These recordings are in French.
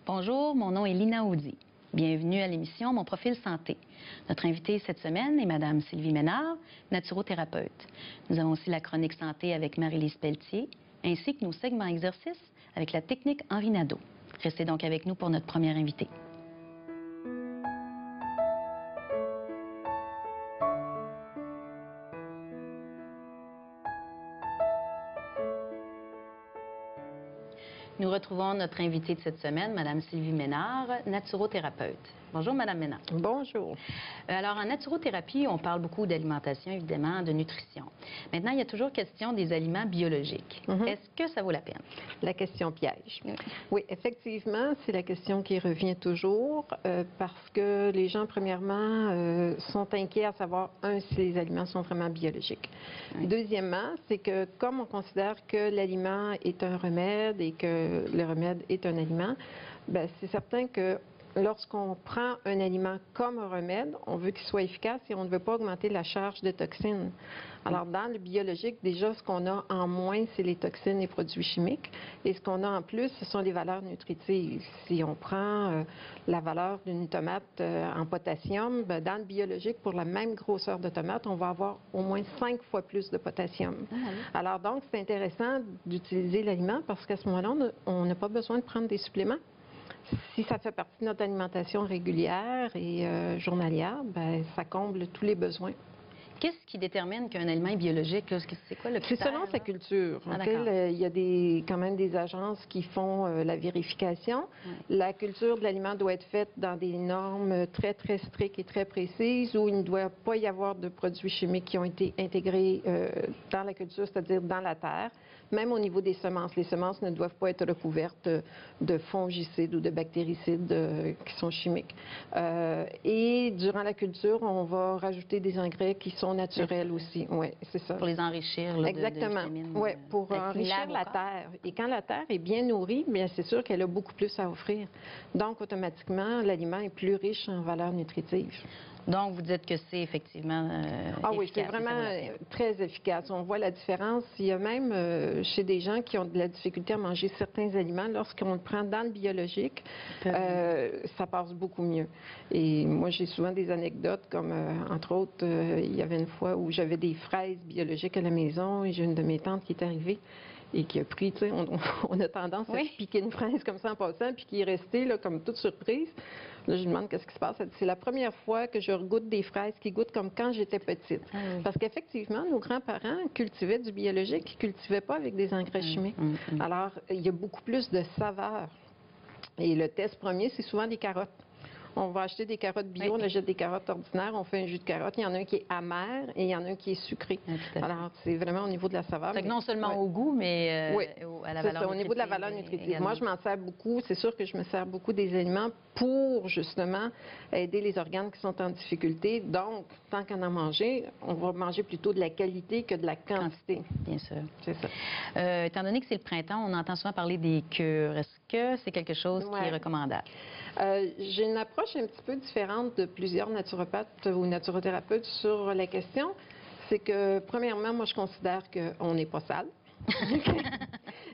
Bonjour, mon nom est Lina Audy. Bienvenue à l'émission Mon profil santé. Notre invitée cette semaine est Mme Sylvie Ménard, naturothérapeute. Nous avons aussi la chronique santé avec Marie-Lise Pelletier, ainsi que nos segments exercices avec la technique Henri Nadeau. Restez donc avec nous pour notre première invitée. Nous retrouvons notre invitée de cette semaine, Mme Sylvie Ménard, naturothérapeute. Bonjour, Mme Ménard. Bonjour. Alors, en naturothérapie, on parle beaucoup d'alimentation, évidemment, de nutrition. Maintenant, il y a toujours question des aliments biologiques. Est-ce que ça vaut la peine? La question piège. Oui, effectivement, c'est la question qui revient toujours parce que les gens, premièrement, sont inquiets à savoir, si les aliments sont vraiment biologiques. Oui. Deuxièmement, c'est que comme on considère que l'aliment est un remède et que le remède est un aliment, bien, c'est certain que lorsqu'on prend un aliment comme un remède, on veut qu'il soit efficace et on ne veut pas augmenter la charge de toxines. Alors, dans le biologique, déjà, ce qu'on a en moins, c'est les toxines et produits chimiques. Et ce qu'on a en plus, ce sont les valeurs nutritives. Si on prend la valeur d'une tomate en potassium, bien, dans le biologique, pour la même grosseur de tomate, on va avoir au moins 5 fois plus de potassium. Alors, donc, c'est intéressant d'utiliser l'aliment parce qu'à ce moment-là, on n'a pas besoin de prendre des suppléments. Si ça fait partie de notre alimentation régulière et journalière, bien, ça comble tous les besoins. Qu'est-ce qui détermine qu'un aliment est biologique? C'est quoi le critère? C'est selon sa culture. Il y a quand même des agences qui font la vérification. Oui. La culture de l'aliment doit être faite dans des normes très, très strictes et très précises où il ne doit pas y avoir de produits chimiques qui ont été intégrés dans la culture, c'est-à-dire dans la terre. Même au niveau des semences. Les semences ne doivent pas être recouvertes de fongicides ou de bactéricides qui sont chimiques. Et durant la culture, on va rajouter des engrais qui sont naturels aussi. Oui, c'est ça. Pour les enrichir là, exactement. De vitamines. Oui, pour enrichir la terre. Et quand la terre est bien nourrie, bien c'est sûr qu'elle a beaucoup plus à offrir. Donc, automatiquement, l'aliment est plus riche en valeurs nutritives. Donc, vous dites que c'est effectivement efficace. Oui, c'est vraiment très efficace. On voit la différence. Il y a même chez des gens qui ont de la difficulté à manger certains aliments, lorsqu'on le prend dans le biologique, ça passe beaucoup mieux. Et moi, j'ai souvent des anecdotes, comme entre autres, il y avait une fois où j'avais des fraises biologiques à la maison et j'ai une de mes tantes qui est arrivée et qui a pris, tu sais, on a tendance à se piquer une fraise comme ça en passant, puis qui est restée là, comme toute surprise. Là, je lui demande qu'est-ce qui se passe. Elle dit, c'est la première fois que je regoute des fraises qui goûtent comme quand j'étais petite. Parce qu'effectivement, nos grands-parents cultivaient du biologique, ils ne cultivaient pas avec des engrais chimiques. Alors, il y a beaucoup plus de saveur. Et le test premier, c'est souvent des carottes. On va acheter des carottes bio, on achète des carottes ordinaires, on fait un jus de carotte. Il y en a un qui est amer et il y en a un qui est sucré. Alors, c'est vraiment au niveau de la saveur. Non seulement au goût, mais à la valeur nutritive. Au niveau de la valeur nutritive. Également. Moi, je m'en sers beaucoup. C'est sûr que je me sers beaucoup des aliments pour, justement, aider les organes qui sont en difficulté. Donc, tant qu'à en manger, on va manger plutôt de la qualité que de la quantité. Bien sûr. C'est ça. Étant donné que c'est le printemps, on entend souvent parler des cures. Est-ce que c'est quelque chose qui est recommandable? J'ai une approche un petit peu différente de plusieurs naturopathes ou naturothérapeutes sur la question. C'est que, premièrement, moi, je considère qu'on n'est pas sale.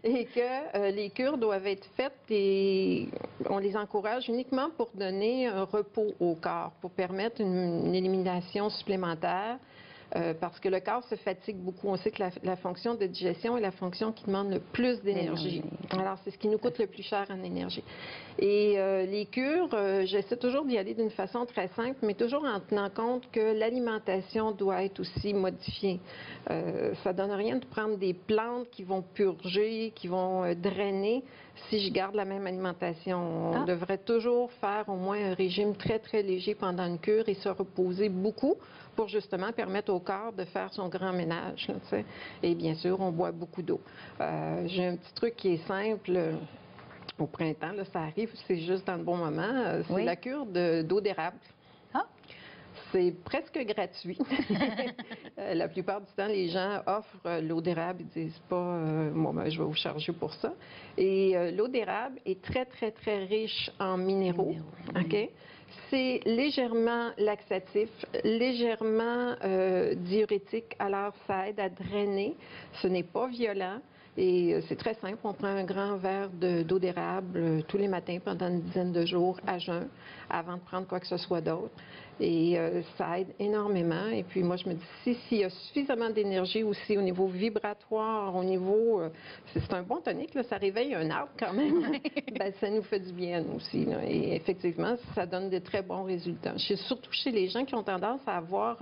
Et que les cures doivent être faites et on les encourage uniquement pour donner un repos au corps, pour permettre une élimination supplémentaire. Parce que le corps se fatigue beaucoup. On sait que la fonction de digestion est la fonction qui demande le plus d'énergie. Alors, c'est ce qui nous coûte le plus cher en énergie. Et les cures, j'essaie toujours d'y aller d'une façon très simple, mais toujours en tenant compte que l'alimentation doit être aussi modifiée. Ça ne donne rien de prendre des plantes qui vont purger, qui vont drainer, si je garde la même alimentation. On devrait toujours faire au moins un régime très, très léger pendant une cure et se reposer beaucoup pour justement permettre au corps de faire son grand ménage. Là, et bien sûr, on boit beaucoup d'eau. J'ai un petit truc qui est simple. Au printemps, là, ça arrive, c'est juste dans le bon moment. C'est la cure d'eau d'érable. C'est presque gratuit. La plupart du temps, les gens offrent l'eau d'érable. Ils disent pas, bon, ben, je vais vous charger pour ça. Et l'eau d'érable est très, très, très riche en minéraux. OK? C'est légèrement laxatif, légèrement diurétique. Alors, ça aide à drainer. Ce n'est pas violent. Et c'est très simple. On prend un grand verre d'eau d'érable tous les matins pendant une dizaine de jours à jeun avant de prendre quoi que ce soit d'autre. Et ça aide énormément. Et puis moi, je me dis, s'il y a suffisamment d'énergie aussi au niveau vibratoire, au niveau... c'est un bon tonique, là, ça réveille un arbre quand même. Ben, ça nous fait du bien à nous aussi. Là. Et effectivement, ça donne de très bons résultats. Surtout chez les gens qui ont tendance à avoir...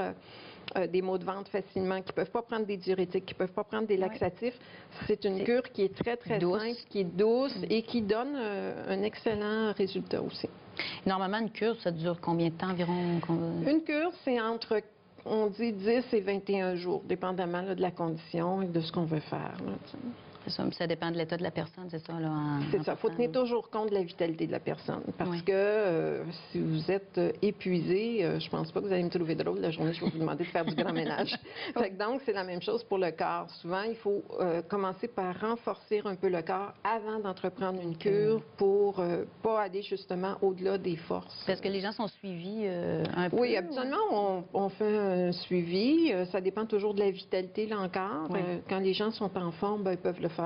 des maux de ventre facilement, qui ne peuvent pas prendre des diurétiques, qui ne peuvent pas prendre des laxatifs. C'est une cure qui est très, très simple, qui est douce et qui donne un excellent résultat aussi. Normalement, une cure, ça dure combien de temps environ? Une cure, c'est entre, on dit 10 et 21 jours, dépendamment là, de la condition et de ce qu'on veut faire. Là, ça dépend de l'état de la personne, c'est ça? C'est ça. Il faut tenir toujours compte de la vitalité de la personne. Parce que si vous êtes épuisé, je pense pas que vous allez me trouver drôle la journée, je vais vous demander de faire du grand ménage. Donc, c'est la même chose pour le corps. Souvent, il faut commencer par renforcer un peu le corps avant d'entreprendre une cure pour pas aller justement au-delà des forces. Est-ce que les gens sont suivis un peu? Oui, habituellement, on fait un suivi. Ça dépend toujours de la vitalité, là encore. Quand les gens sont en forme, ben, ils peuvent le faire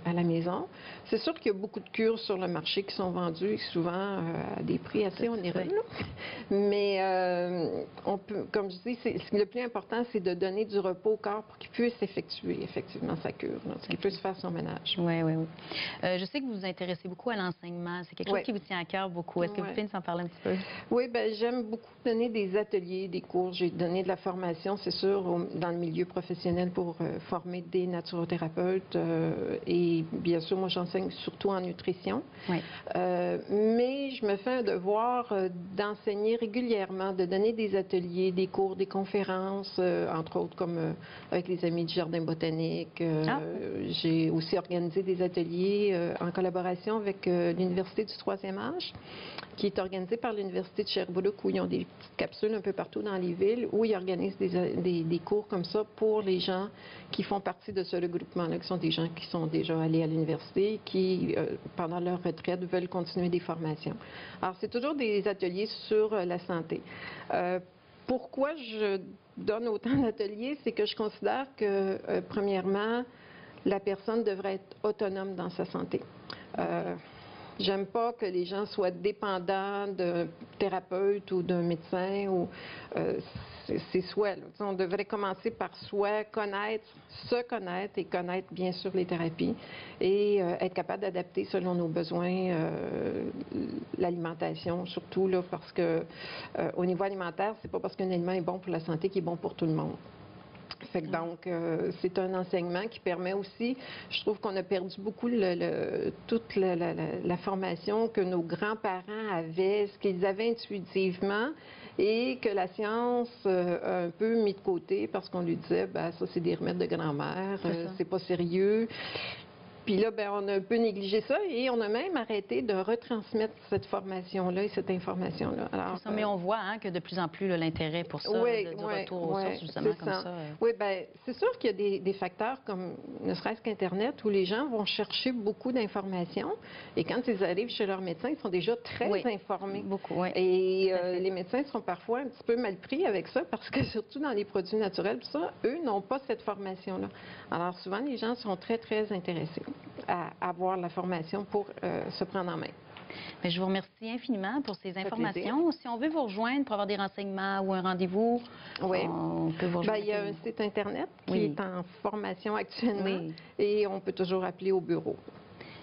à la maison. C'est sûr qu'il y a beaucoup de cures sur le marché qui sont vendues, souvent à des prix assez onéreux. Mais on peut, comme je dis, le plus important, c'est de donner du repos au corps pour qu'il puisse effectuer effectivement sa cure, qu'il puisse faire son ménage. Oui, oui, oui. Je sais que vous vous intéressez beaucoup à l'enseignement. C'est quelque chose qui vous tient à cœur beaucoup. Est-ce que vous pouvez nous en parler un petit peu? Oui, bien, j'aime beaucoup donner des ateliers, des cours. J'ai donné de la formation, c'est sûr, dans le milieu professionnel pour former des naturothérapeutes. Et bien sûr, moi, j'enseigne surtout en nutrition. Mais je me fais un devoir d'enseigner régulièrement, de donner des ateliers, des cours, des conférences, entre autres comme avec les Amis du Jardin botanique. J'ai aussi organisé des ateliers en collaboration avec l'Université du Troisième Âge, qui est organisée par l'Université de Sherbrooke, où ils ont des petites capsules un peu partout dans les villes, où ils organisent des cours comme ça pour les gens qui font partie de ce regroupement-là, qui sont des gens qui sont déjà allés à l'université, qui, pendant leur retraite, veulent continuer des formations. Alors, c'est toujours des ateliers sur la santé. Pourquoi je donne autant d'ateliers? C'est que je considère que, premièrement, la personne devrait être autonome dans sa santé. J'aime pas que les gens soient dépendants d'un thérapeute ou d'un médecin ou c'est soi. On devrait commencer par soi, se connaître et connaître bien sûr les thérapies et être capable d'adapter selon nos besoins l'alimentation surtout là parce que au niveau alimentaire, c'est pas parce qu'un aliment est bon pour la santé qu'il est bon pour tout le monde. Fait que donc, c'est un enseignement qui permet aussi, je trouve qu'on a perdu beaucoup toute la formation que nos grands-parents avaient, ce qu'ils avaient intuitivement et que la science a un peu mis de côté parce qu'on lui disait, ben ça c'est des remèdes de grand-mère, c'est pas sérieux. Puis là, ben, on a un peu négligé ça et on a même arrêté de retransmettre cette formation-là et cette information-là. Alors, mais on voit que de plus en plus l'intérêt pour ça, du retour aux sources, justement, comme ça. Oui, bien, c'est sûr qu'il y a des facteurs comme, ne serait-ce qu'Internet, où les gens vont chercher beaucoup d'informations et quand ils arrivent chez leur médecin, ils sont déjà très informés. Beaucoup, et les médecins sont parfois un petit peu mal pris avec ça parce que, surtout dans les produits naturels, ça, eux n'ont pas cette formation-là. Alors, souvent, les gens sont très, très intéressés à avoir la formation pour se prendre en main. Bien, je vous remercie infiniment pour ces informations. Si on veut vous rejoindre pour avoir des renseignements ou un rendez-vous, on peut vous rejoindre. Bien, il y a un site Internet qui est en formation actuellement et on peut toujours appeler au bureau.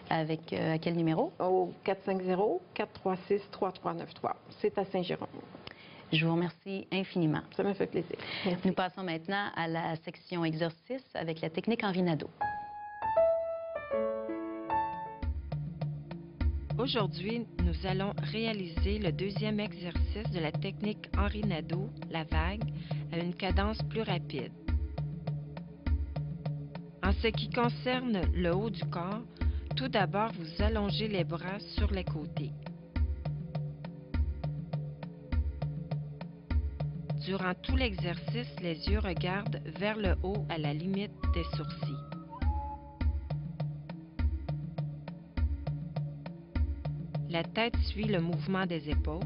Avec à quel numéro? Au 450-436-3393. C'est à Saint-Jérôme. Je vous remercie infiniment. Ça me fait plaisir. Merci. Nous passons maintenant à la section exercice avec la technique Henri Nadeau. Aujourd'hui, nous allons réaliser le deuxième exercice de la technique Henri Nadeau, la vague, à une cadence plus rapide. En ce qui concerne le haut du corps, tout d'abord, vous allongez les bras sur les côtés. Durant tout l'exercice, les yeux regardent vers le haut à la limite des sourcils. La tête suit le mouvement des épaules.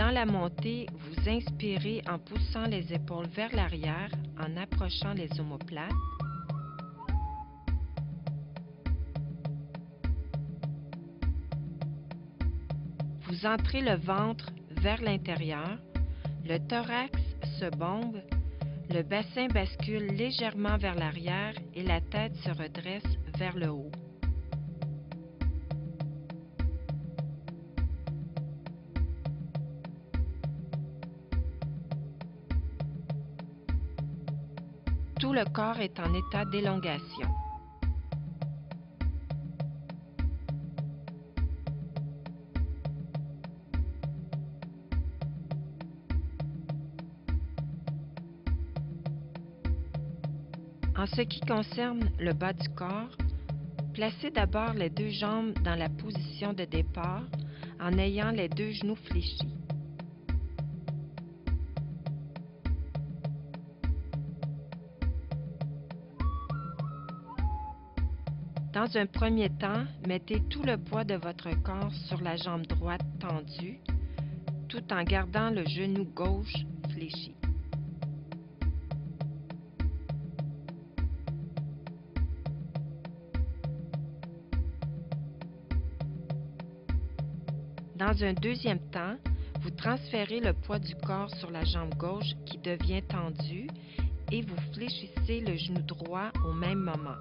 Dans la montée, vous inspirez en poussant les épaules vers l'arrière, en approchant les omoplates. Vous entrez le ventre vers l'intérieur, le thorax se bombe, le bassin bascule légèrement vers l'arrière et la tête se redresse vers le haut. Tout le corps est en état d'élongation. En ce qui concerne le bas du corps, placez d'abord les deux jambes dans la position de départ en ayant les deux genoux fléchis. Dans un premier temps, mettez tout le poids de votre corps sur la jambe droite tendue, tout en gardant le genou gauche fléchi. Dans un deuxième temps, vous transférez le poids du corps sur la jambe gauche qui devient tendue et vous fléchissez le genou droit au même moment.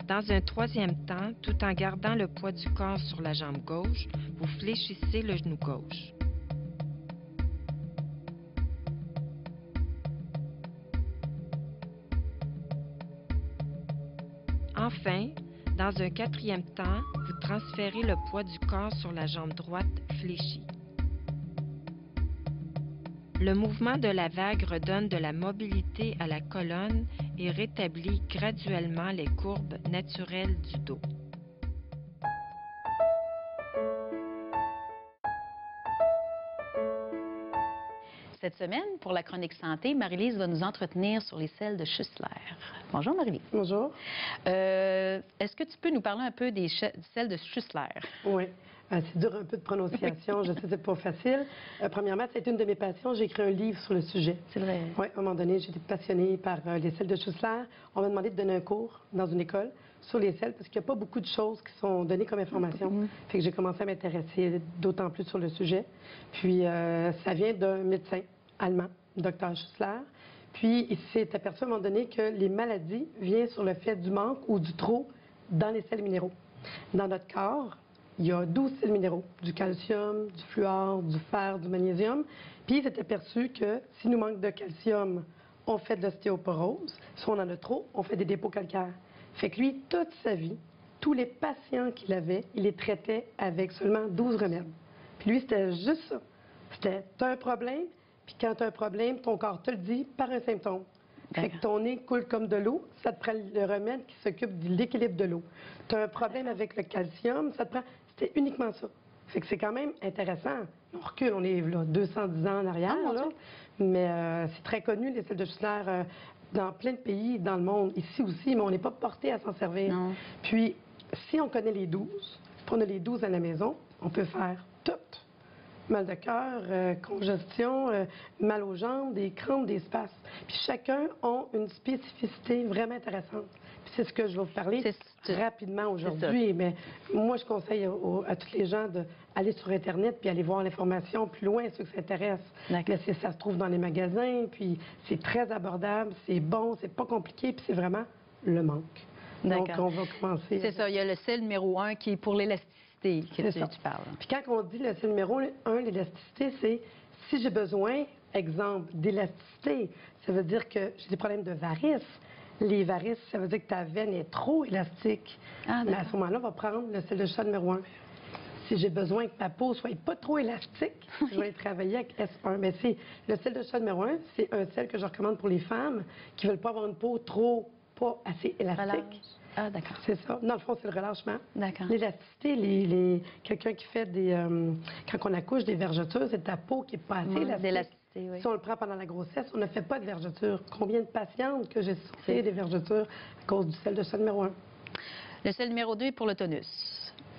Dans un troisième temps, tout en gardant le poids du corps sur la jambe gauche, vous fléchissez le genou gauche. Enfin, dans un quatrième temps, vous transférez le poids du corps sur la jambe droite fléchie. Le mouvement de la vague redonne de la mobilité à la colonne et rétablit graduellement les courbes naturelles du dos. Cette semaine, pour la chronique santé, Marie-Lise va nous entretenir sur les selles de Schussler. Bonjour Marie-Lise. Bonjour. Est-ce que tu peux nous parler un peu des selles de Schussler? Oui. C'est dur un peu de prononciation, je sais que c'est pas facile. Premièrement, c'est une de mes passions. J'ai écrit un livre sur le sujet. C'est vrai. Oui, à un moment donné, j'étais passionnée par les selles de Schussler. On m'a demandé de donner un cours dans une école sur les selles parce qu'il n'y a pas beaucoup de choses qui sont données comme information. Fait que j'ai commencé à m'intéresser d'autant plus sur le sujet. Puis, ça vient d'un médecin allemand, Dr. Schussler. Puis, il s'est aperçu à un moment donné que les maladies viennent sur le fait du manque ou du trop dans les sels minéraux. Dans notre corps, il y a 12 sels minéraux, du calcium, du fluor, du fer, du magnésium. Puis il s'est aperçu que si nous manque de calcium, on fait de l'ostéoporose. Si on en a trop, on fait des dépôts calcaires. Fait que lui, toute sa vie, tous les patients qu'il avait, il les traitait avec seulement 12 remèdes. Puis lui, c'était juste ça. C'était, t'as un problème, puis quand t'as un problème, ton corps te le dit par un symptôme. Fait que ton nez coule comme de l'eau, ça te prend le remède qui s'occupe de l'équilibre de l'eau. Tu as un problème avec le calcium, ça te prend... C'était uniquement ça. Fait que c'est quand même intéressant. On recule, on est là, 210 ans en arrière, là. Mais c'est très connu, les selles de Schussler, dans plein de pays dans le monde, ici aussi, mais on n'est pas porté à s'en servir. Non. Puis, si on connaît les 12, puis on a les 12 à la maison, on peut faire tout. Mal de cœur, congestion, mal aux jambes, des crampes, des spasmes. Puis chacun a une spécificité vraiment intéressante. Puis c'est ce que je vais vous parler rapidement aujourd'hui. Mais moi, je conseille à tous les gens d'aller sur Internet puis aller voir l'information plus loin, ceux qui s'intéressent. Mais ça se trouve dans les magasins, puis c'est très abordable, c'est bon, c'est pas compliqué, puis c'est vraiment le manque. Donc, on va commencer. C'est ça, il y a le sel numéro 1 qui est pour l'élasticité que tu parles. Puis quand on dit le sel numéro 1, l'élasticité, c'est si j'ai besoin, exemple, d'élasticité, ça veut dire que j'ai des problèmes de varices. Les varices, ça veut dire que ta veine est trop élastique. Mais à ce moment-là, on va prendre le sel de Schussler numéro 1. Si j'ai besoin que ma peau soit pas trop élastique, je vais travailler avec S1. Mais c'est le sel de Schussler numéro 1, c'est un sel que je recommande pour les femmes qui veulent pas avoir une peau trop pas assez élastique. Ah, d'accord. C'est ça. Dans le fond, c'est le relâchement. D'accord. L'élasticité, quelqu'un qui fait quand on accouche des vergetures, c'est ta peau qui est pas assez Manque élastique. d'élasticité, oui. Si on le prend pendant la grossesse, on ne fait pas de vergetures. Combien de patientes que j'ai souffert des vergetures à cause du sel de chat numéro 1? Le sel numéro 2 est pour le tonus.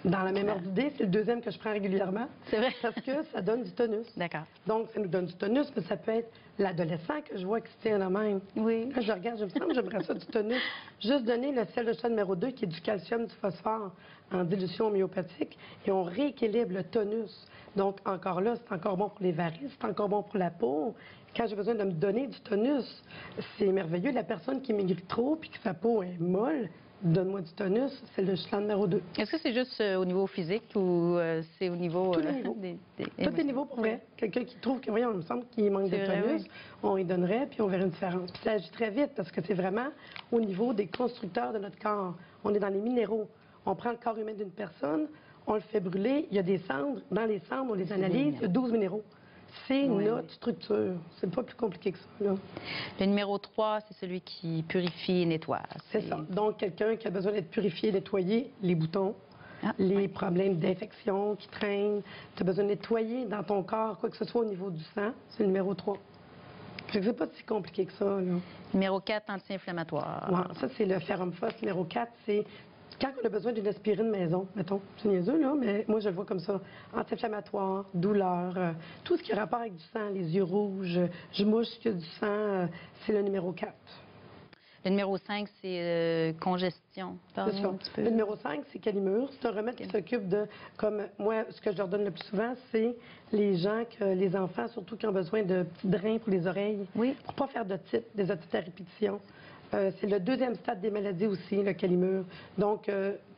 Dans la même ordre d'idée, c'est le deuxième que je prends régulièrement. C'est vrai? Parce que ça donne du tonus. D'accord. Donc, ça nous donne du tonus, mais ça peut être l'adolescent que je vois qui se tient la même. Oui. Là, je regarde, je me sens que j'aimerais ça du tonus. Juste donner le sel de chat numéro 2, qui est du calcium, du phosphore en dilution homéopathique, et on rééquilibre le tonus. Donc, encore là, c'est encore bon pour les varices, c'est encore bon pour la peau. Quand j'ai besoin de me donner du tonus, c'est merveilleux. La personne qui maigrit trop puis que sa peau est molle, donne-moi du tonus, c'est le chelan numéro 2. Est-ce que c'est juste au niveau physique ou c'est au niveau... Tous les niveaux. Tous les niveaux, pour vrai. Quelqu'un qui trouve que, voyons, il me semble qu'il manque de C'est vrai, tonus, oui. on y donnerait, puis on verrait une différence. Puis ça agit très vite, parce que c'est vraiment au niveau des constructeurs de notre corps. On est dans les minéraux. On prend le corps humain d'une personne, on le fait brûler, il y a des cendres. Dans les cendres, on les analyse, il y a 12 minéraux. C'est Oui. notre structure. C'est pas plus compliqué que ça, là. Le numéro 3, c'est celui qui purifie et nettoie. C'est ça. Donc, quelqu'un qui a besoin d'être purifié, nettoyé, les boutons, Ah, les oui. problèmes d'infection qui traînent, tu as besoin de nettoyer dans ton corps, quoi que ce soit au niveau du sang, c'est le numéro 3. Je ne sais pas si compliqué que ça, là. Numéro 4, anti-inflammatoire. Ouais, ça, c'est le ferrum phos. Numéro 4, c'est quand on a besoin d'une aspirine maison, mettons. C'est niaiseux, là, mais moi, je le vois comme ça. Anti-inflammatoire, douleur, tout ce qui a rapport avec du sang, les yeux rouges, je mouche que du sang, c'est le numéro 4. Le numéro 5, c'est congestion. C'est Parle-nous ça. un petit peu. Le numéro 5, c'est calimure. C'est un remède qui s'occupe de, comme moi, ce que je leur donne le plus souvent, c'est les gens, les enfants, surtout qui ont besoin de petits drains pour les oreilles, Oui. pour pas faire d'otite, des otites à répétition. C'est le deuxième stade des maladies aussi, le calimure. Donc,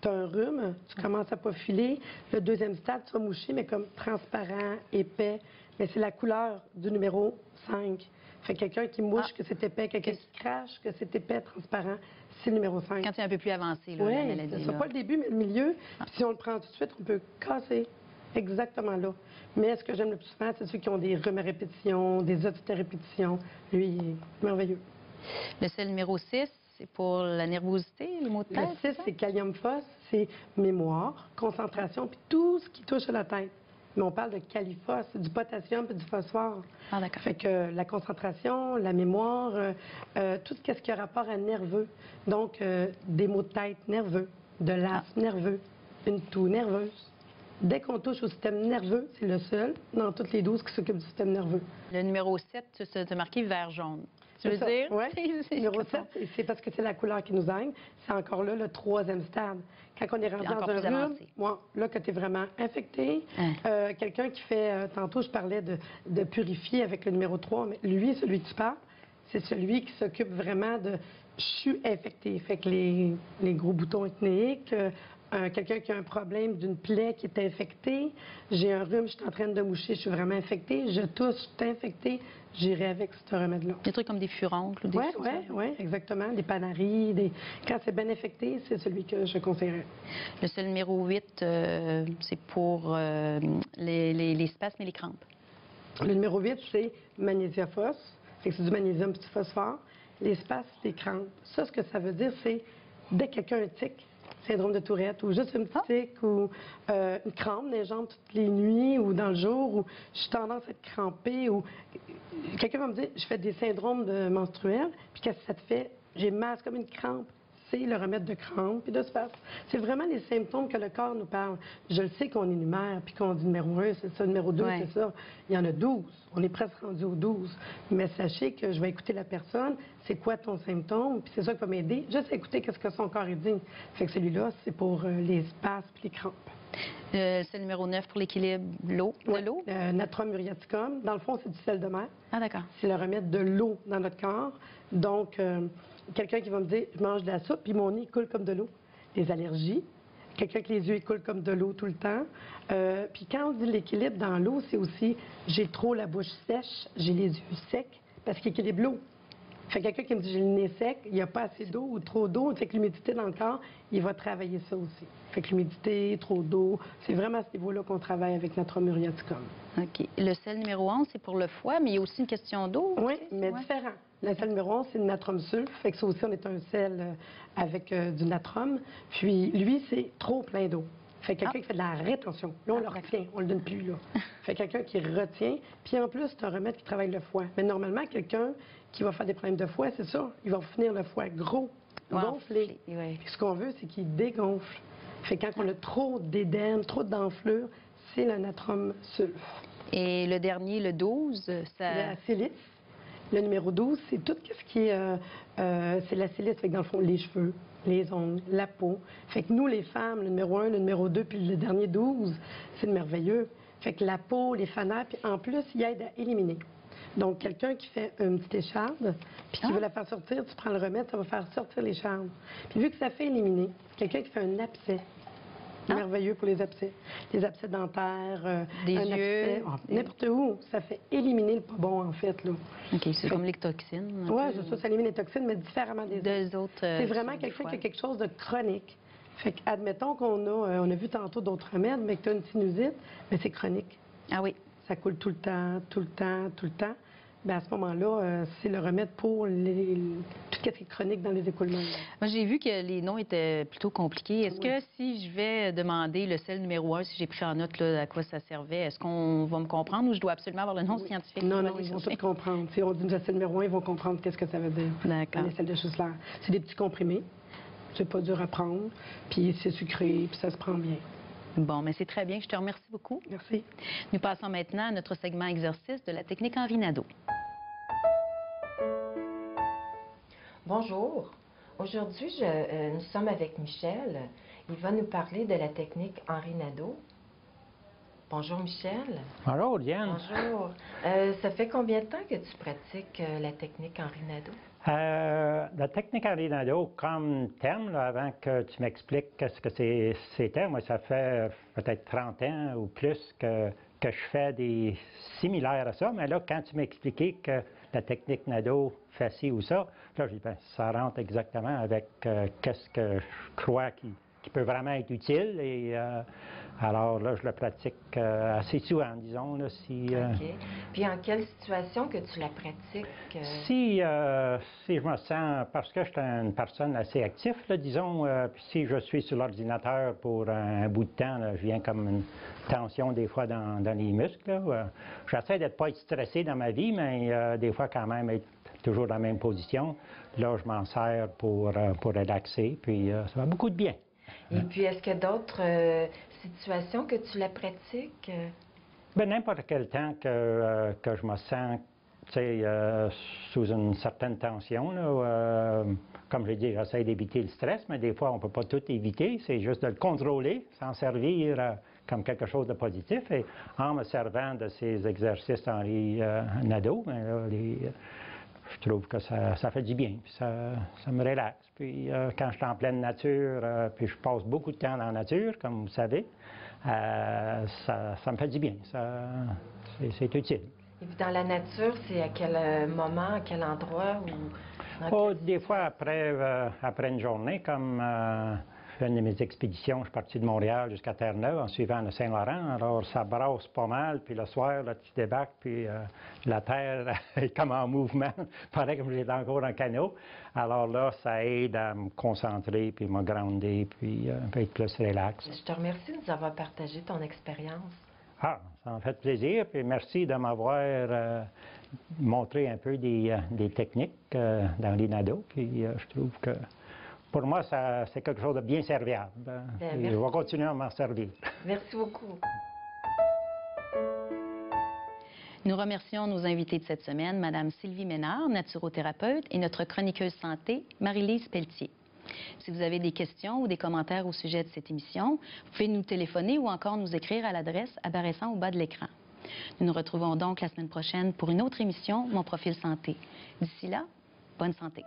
tu as un rhume, tu commences à pas filer. Le deuxième stade, tu vas moucher, mais comme transparent, épais. Mais c'est la couleur du numéro 5. Fait que quelqu'un qui mouche, que c'est épais, quelqu'un qui crache, que c'est épais, transparent, c'est le numéro 5. Quand c'est un peu plus avancé, là, la Oui, maladie. c'est là. pas le début, mais le milieu. Puis si on le prend tout de suite, on peut casser. Exactement là. Mais ce que j'aime le plus souvent, c'est ceux qui ont des rhumes à répétition, des otites à répétition. Lui, il est merveilleux. Le sel numéro 6, c'est pour la nervosité, les maux de Le tête. 6, c'est kalium phos, c'est mémoire, concentration, puis tout ce qui touche à la tête. Mais on parle de califos, c'est du potassium et du phosphore. Ah, d'accord. Fait que la concentration, la mémoire, tout ce qui a rapport à nerveux. Donc, des maux de tête nerveux, de l'asthme nerveux, une toux nerveuse. Dès qu'on touche au système nerveux, c'est le seul dans toutes les 12 qui s'occupe du système nerveux. Le numéro 7, c'est marqué vert jaune. Tu veux C'est ça. dire? Oui. C'est Numéro comme- 7, c'est parce que c'est la couleur qui nous aide. C'est encore là le troisième stade. Quand on est rendu encore dans un plus rhume, avancé. là, que tu es vraiment infecté, Hein. quelqu'un qui fait, tantôt je parlais de purifier avec le numéro 3, mais lui, celui que tu parles, c'est celui qui s'occupe vraiment de « je suis infecté ». Fait que les gros boutons acnéiques, quelqu'un qui a un problème d'une plaie qui est infectée, j'ai un rhume, je suis en train de moucher, je suis vraiment infecté, je tousse, je suis infecté, j'irai avec ce remède-là. Des trucs comme des furoncles ou des choses comme ça. Oui, exactement. Des panaries, quand c'est bien infecté, c'est celui que je conseillerais. Le sel numéro 8, c'est pour les spasmes et les crampes. Le numéro 8, c'est magnésiophos. Fait que c'est du magnésium et du phosphore. Les spasmes, les crampes. Ça, ce que ça veut dire, c'est dès que quelqu'un a un tic, syndrome de Tourette, ou juste une petite tic, ou une crampe dans les jambes toutes les nuits, ou dans le jour, ou j'ai tendance à être crampée, ou quelqu'un va me dire, je fais des syndromes menstruels, puis qu'est-ce que ça te fait? J'ai mal, c'est comme une crampe. C'est le remède de crampe et de spasme. C'est vraiment les symptômes que le corps nous parle. Je le sais qu'on énumère, puis qu'on dit numéro 1, c'est ça, numéro 2, Ouais. c'est ça. Il y en a 12. On est presque rendu aux 12. Mais sachez que je vais écouter la personne, c'est quoi ton symptôme, puis c'est ça qui va m'aider. Juste écouter qu'est-ce que son corps est dit. Fait que celui-là, c'est pour les spasmes et les crampes. C'est le numéro 9 pour l'équilibre de l'eau. Natrum muriaticum, dans le fond, c'est du sel de mer. Ah, d'accord. C'est le remède de l'eau dans notre corps. Donc, quelqu'un qui va me dire, je mange de la soupe, puis mon nez coule comme de l'eau. Les allergies. Quelqu'un que les yeux coulent comme de l'eau tout le temps. Puis quand on dit l'équilibre dans l'eau, c'est aussi, j'ai trop la bouche sèche, j'ai les yeux secs, parce qu'il équilibre l'eau. Fait que quelqu'un qui me dit j'ai le nez sec, il n'y a pas assez d'eau ou trop d'eau, fait que l'humidité dans le corps, il va travailler ça aussi. Fait que l'humidité, trop d'eau, c'est vraiment à ce niveau-là qu'on travaille avec Natrum muriaticum. OK. Le sel numéro 11, c'est pour le foie, mais il y a aussi une question d'eau. Oui, aussi, mais ouais. différent. Le sel numéro 11, c'est le natrum sulf. Fait que ça aussi, on est un sel avec du natrum. Puis lui, c'est trop plein d'eau. Fait que quelqu'un qui fait de la rétention. Là, on le retient, on le donne plus, là. Fait que quelqu'un qui retient. Puis en plus, c'est un remède qui travaille le foie. Mais normalement, quelqu'un qui va faire des problèmes de foie, c'est ça, il va finir le foie gros, gonflé. Ouais. Puis ce qu'on veut, c'est qu'il dégonfle. Fait que quand on a trop d'édème, trop d'enflure, c'est le natrum sulf. Et le dernier, le 12, ça... La silice. Le numéro 12, c'est tout ce qui est... c'est la silice, fait que dans le fond, les cheveux, les ongles, la peau. Fait que nous, les femmes, le numéro 1, le numéro 2, puis le dernier 12, c'est merveilleux. Fait que la peau, les fanères, puis en plus, il aide à éliminer. Donc, quelqu'un qui fait une petite écharde, puis qui veut la faire sortir, tu prends le remède, ça va faire sortir l'écharde. Puis vu que ça fait éliminer, quelqu'un qui fait un abcès, merveilleux pour les abcès. Les abcès dentaires, des un yeux, abcès, n'importe où. Ça fait éliminer le pas bon, en fait, là. OK, c'est comme les toxines. Oui, c'est ça élimine les toxines, mais différemment des autres. C'est vraiment quelqu'un qui a quelque chose de chronique. Fait que, admettons on a vu tantôt d'autres remèdes, mais que tu as une sinusite, mais c'est chronique. Ah oui. Ça coule tout le temps, tout le temps, tout le temps. Bien, à ce moment-là, c'est le remède pour tout ce qui est chronique dans les écoulements. Moi, j'ai vu que les noms étaient plutôt compliqués. Est-ce que si je vais demander le sel numéro 1, si j'ai pris en note là, à quoi ça servait, est-ce qu'on va me comprendre ou je dois absolument avoir le nom scientifique? Non, ils vont tout comprendre. Si on dit le sel numéro 1, ils vont comprendre qu'est-ce que ça veut dire. D'accord. Les sels de Schussler. C'est des petits comprimés. C'est pas dur à prendre. Puis c'est sucré, puis ça se prend bien. Bon, mais c'est très bien. Je te remercie beaucoup. Merci. Nous passons maintenant à notre segment exercice de la technique Henri Nadeau. Bonjour. Aujourd'hui, nous sommes avec Michel. Il va nous parler de la technique Henri Nadeau. Bonjour Michel. Bonjour Diane. Bonjour. Ça fait combien de temps que tu pratiques la technique Henri Nadeau? La technique Henri Nadeau, comme terme, là, avant que tu m'expliques ce que c'était, moi ça fait peut-être 30 ans ou plus que je fais des similaires à ça, mais là, quand tu m'as expliqué que la technique Nadeau fait ci ou ça, là, j'ai dit, ben, ça rentre exactement avec qu'est-ce que je crois qui peut vraiment être utile. Et alors là, je le pratique assez souvent, disons. Là, si, OK. Puis en quelle situation que tu la pratiques? Si je me sens, parce que je suis une personne assez active, là, disons, puis si je suis sur l'ordinateur pour un bout de temps, là, je viens comme une tension des fois dans les muscles. J'essaie d'être pas être stressé dans ma vie, mais des fois quand même être toujours dans la même position. Là, je m'en sers pour relaxer, puis ça va beaucoup de bien. Et puis, est-ce qu'il y a d'autres situations que tu la pratiques? Bien, n'importe quel temps que je me sens, tu sais, sous une certaine tension, là, comme je l'ai dit, j'essaie d'éviter le stress, mais des fois, on ne peut pas tout éviter. C'est juste de le contrôler, s'en servir comme quelque chose de positif. Et en me servant de ces exercices Henri Nadeau, ben, là, je trouve que ça fait du bien, puis ça me relaxe. Puis quand je suis en pleine nature, puis je passe beaucoup de temps dans la nature, comme vous savez, ça me fait du bien. C'est utile. Et puis dans la nature, c'est à quel moment, à quel endroit? Des fois, après une journée, comme une de mes expéditions, je suis parti de Montréal jusqu'à Terre-Neuve en suivant le Saint-Laurent. Alors, ça brasse pas mal, puis le soir, là, tu débarques, puis la terre est comme en mouvement, pareil comme j'étais encore en canot. Alors là, ça aide à me concentrer, puis me grounder, puis être plus relax. Je te remercie de nous avoir partagé ton expérience. Ah, ça m'a fait plaisir, puis merci de m'avoir montré un peu des techniques dans les nadeaux, puis je trouve que pour moi, c'est quelque chose de bien serviable. Et je vais continuer à m'en servir. Merci beaucoup. Nous remercions nos invités de cette semaine, Mme Sylvie Ménard, naturothérapeute, et notre chroniqueuse santé, Marie-Lise Pelletier. Si vous avez des questions ou des commentaires au sujet de cette émission, vous pouvez nous téléphoner ou encore nous écrire à l'adresse apparaissant au bas de l'écran. Nous nous retrouvons donc la semaine prochaine pour une autre émission, Mon profil santé. D'ici là, bonne santé.